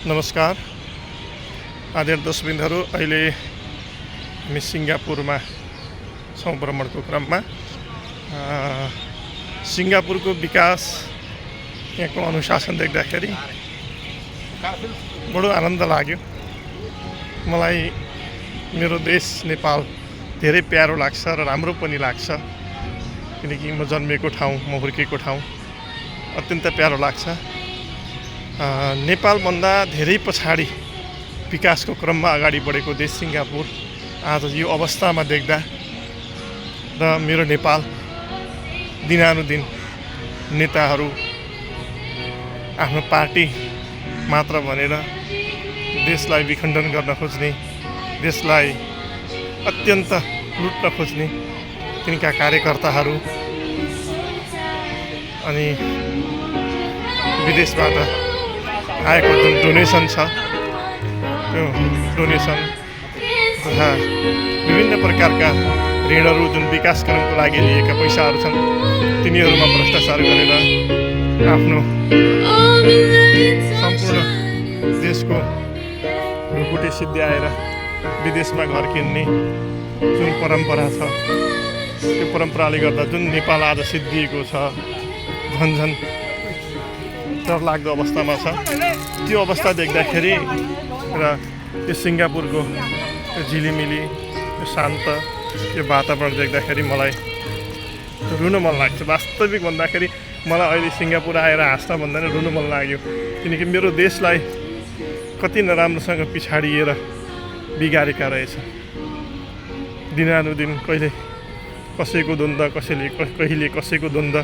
नमस्कार आदरणीय दर्शकबिन्दुहरू, अहिले हामी सिङ्गापुरमा छौँ भ्रमणको क्रममा। सिङ्गापुरको विकास, यहाँको अनुशासन देख्दाखेरि बडो आनन्द लाग्यो। मलाई मेरो देश नेपाल धेरै प्यारो लाग्छ र राम्रो पनि लाग्छ, किनकि म जन्मेको ठाउँ, म हुर्केको ठाउँ अत्यन्त प्यारो लाग्छ। नेपालभन्दा धेरै पछाडि विकासको क्रममा अगाडि बढेको देश सिङ्गापुर आज यो अवस्थामा देख्दा र मेरो नेपाल दिनानुदिन नेताहरू आफ्नो पार्टी मात्र भनेर देशलाई विखण्डन गर्न खोज्ने, देशलाई अत्यन्त लुट्न खोज्ने तिनका कार्यकर्ताहरू अनि विदेशबाट आएको जुन डोनेसन छ, त्यो डोनेसन तथा विभिन्न प्रकारका ऋणहरू जुन विकासकरणको लागि लिएका पैसाहरू छन्, तिनीहरूमा भ्रष्टाचार गरेर आफ्नो सम्पूर्ण देशको ढुकुटी सिद्ध्याएर विदेशमा घर किन्ने जुन परम्परा छ, त्यो परम्पराले गर्दा जुन नेपाल आज सिद्धिएको छ, झन्झन डरलाग्दो अवस्थामा छ। त्यो अवस्था देख्दाखेरि र यो सिङ्गापुरको यो झिलिमिली, यो शान्त यो वातावरण देख्दाखेरि मलाई रुन मन लाग्छ। वास्तविक भन्दाखेरि मलाई अहिले सिङ्गापुर आएर हाँस्न भन्दा नै रुन मन लाग्यो, किनकि मेरो देशलाई कति नराम्रोसँग पछाडिएर बिगारेका रहेछ। दिनानुदिन कहिले कसैको द्वन्द्व, कहिले कसैको द्वन्द्व,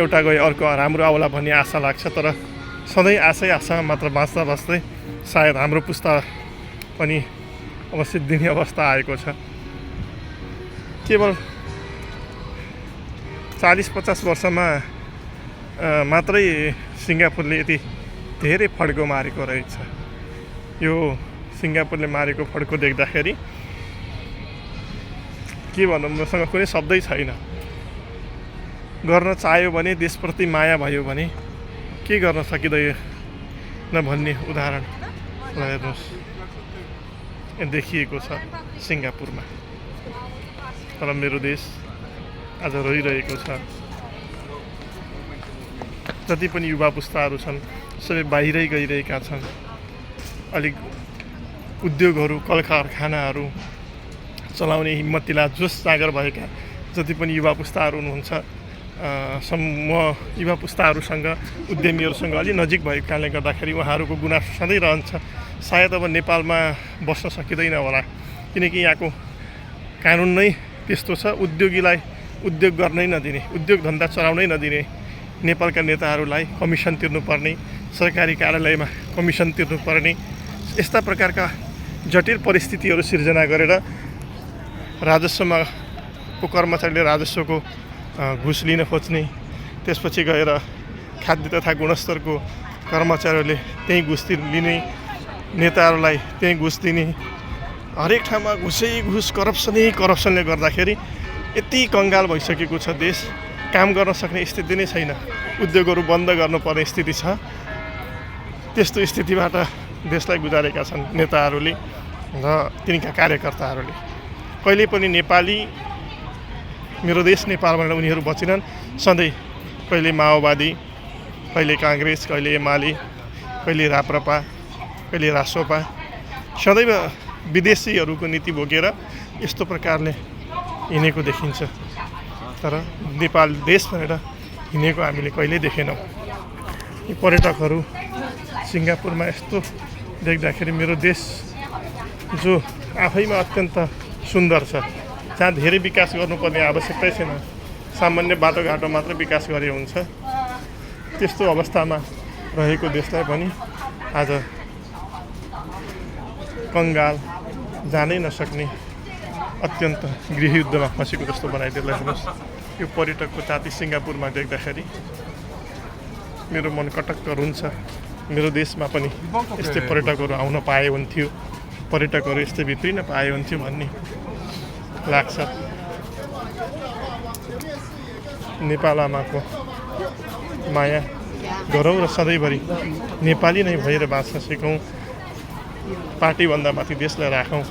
एउटा गए अर्को राम्रो आउला भन्ने आशा लाग्छ। तर सधैँ आशामा मात्र बाँच्दा बाँच्दै सायद हाम्रो पुस्ता पनि अब सिद्धिने अवस्था आएको छ। केवल 40-50 वर्षमा मात्रै सिङ्गापुरले यति धेरै फड्को मारेको रहेछ। यो सिङ्गापुरले मारेको फड्को देख्दाखेरि के भनौँ, मसँग कुनै शब्दै छैन। गर्न चाह्यो भने, देशप्रति माया भयो भने के गर्न सकिँदैन भन्ने उदाहरण हेर्नुहोस्, देखिएको छ सिङ्गापुरमा। तर मेरो देश आज रोइरहेको छ। जति पनि युवा पुस्ताहरू छन् सबै बाहिरै गइरहेका छन्। अलिक उद्योगहरू, कल कारखानाहरू चलाउने हिम्मतिला, जोस जागर भएका जति पनि युवा पुस्ताहरू हुनुहुन्छ, म युवा पुस्ताहरूसँग, उद्यमीहरूसँग अलि नजिक भएको कारणले गर्दाखेरि उहाँहरूको गुनासो सधैँ रहन्छ। सायद अब नेपालमा बस्न सकिँदैन होला, किनकि यहाँको कानुन नै त्यस्तो छ। उद्योगीलाई उद्योग गर्नै नदिने, उद्योग धन्दा चलाउनै नदिने, नेपालका नेताहरूलाई कमिसन तिर्नुपर्ने, सरकारी कार्यालयमा कमिसन तिर्नुपर्ने, यस्ता प्रकारका जटिल परिस्थितिहरू सिर्जना गरेर राजस्वमा को कर्मचारीले राजस्वको घुस लिन खोज्ने, त्यसपछि गएर खाद्य तथा गुणस्तरको कर्मचारीहरूले त्यही घुस लिने, नेताहरूलाई त्यही घुस दिने, हरेक ठाउँमा घुस करप्सनले गर्दाखेरि यति कङ्गाल भइसकेको छ देश। काम गर्न सक्ने स्थिति नै छैन, उद्योगहरू बन्द गर्नुपर्ने स्थिति छ। त्यस्तो स्थितिबाट देशलाई गुजारेका छन् नेताहरूले र तिनका कार्यकर्ताहरूले। कहिले पनि नेपाली, मेरो देश नेपाल भनेर उनीहरू बचेनन्। सधैँ कहिले माओवादी, कहिले काङ्ग्रेस, कहिले एमाले, कहिले राप्रपा, कहिले रासोपा, सदैव विदेशीहरूको नीति बोकेर यस्तो प्रकारले हिँडेको देखिन्छ। तर नेपाल देश भनेर हिँडेको हामीले कहिल्यै देखेनौँ। यी पर्यटकहरू सिङ्गापुरमा यस्तो देख्दाखेरि मेरो देश जो आफैमा अत्यन्त सुन्दर छ, जहाँ धेरै विकास गर्नुपर्ने आवश्यकतै छैन, सामान्य बाटोघाटो मात्र विकास गरे हुन्छ, त्यस्तो अवस्थामा रहेको देशलाई पनि आज कङ्गाल, जानै नसक्ने, अत्यन्त गृहयुद्धमा फँसेको जस्तो बनाइदिँदै हेर्नुहोस्। यो पर्यटकको जाति सिङ्गापुरमा देख्दाखेरि मेरो मन कटक्क रुन्छ। मेरो देशमा पनि यस्तै पर्यटकहरू आउन पाए हुन्थ्यो, पर्यटकहरू यस्तै भित्रिन पाए हुन्थ्यो भन्ने लाग्छ। नेपाल आमाको माया गरौँ र सधैँभरि नेपाली नै भएर बाँच्न सिकौँ, पार्टीभन्दा माथि देशलाई राखौँ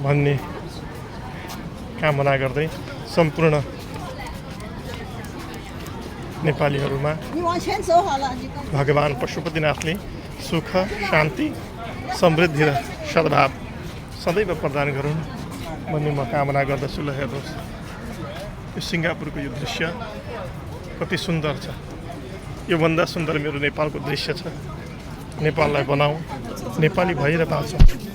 भन्ने कामना गर्दै सम्पूर्ण नेपालीहरूमा भगवान् पशुपतिनाथले सुख, शान्ति, समृद्धि र सद्भाव सदैव प्रदान गरून् भन्ने म कामना गर्दछु। ल हेर्नुहोस्, यो सिङ्गापुरको यो दृश्य कति सुन्दर छ। योभन्दा सुन्दर मेरो नेपालको दृश्य छ। नेपाललाई बनाऊ, नेपाली भएर बाँचौँ।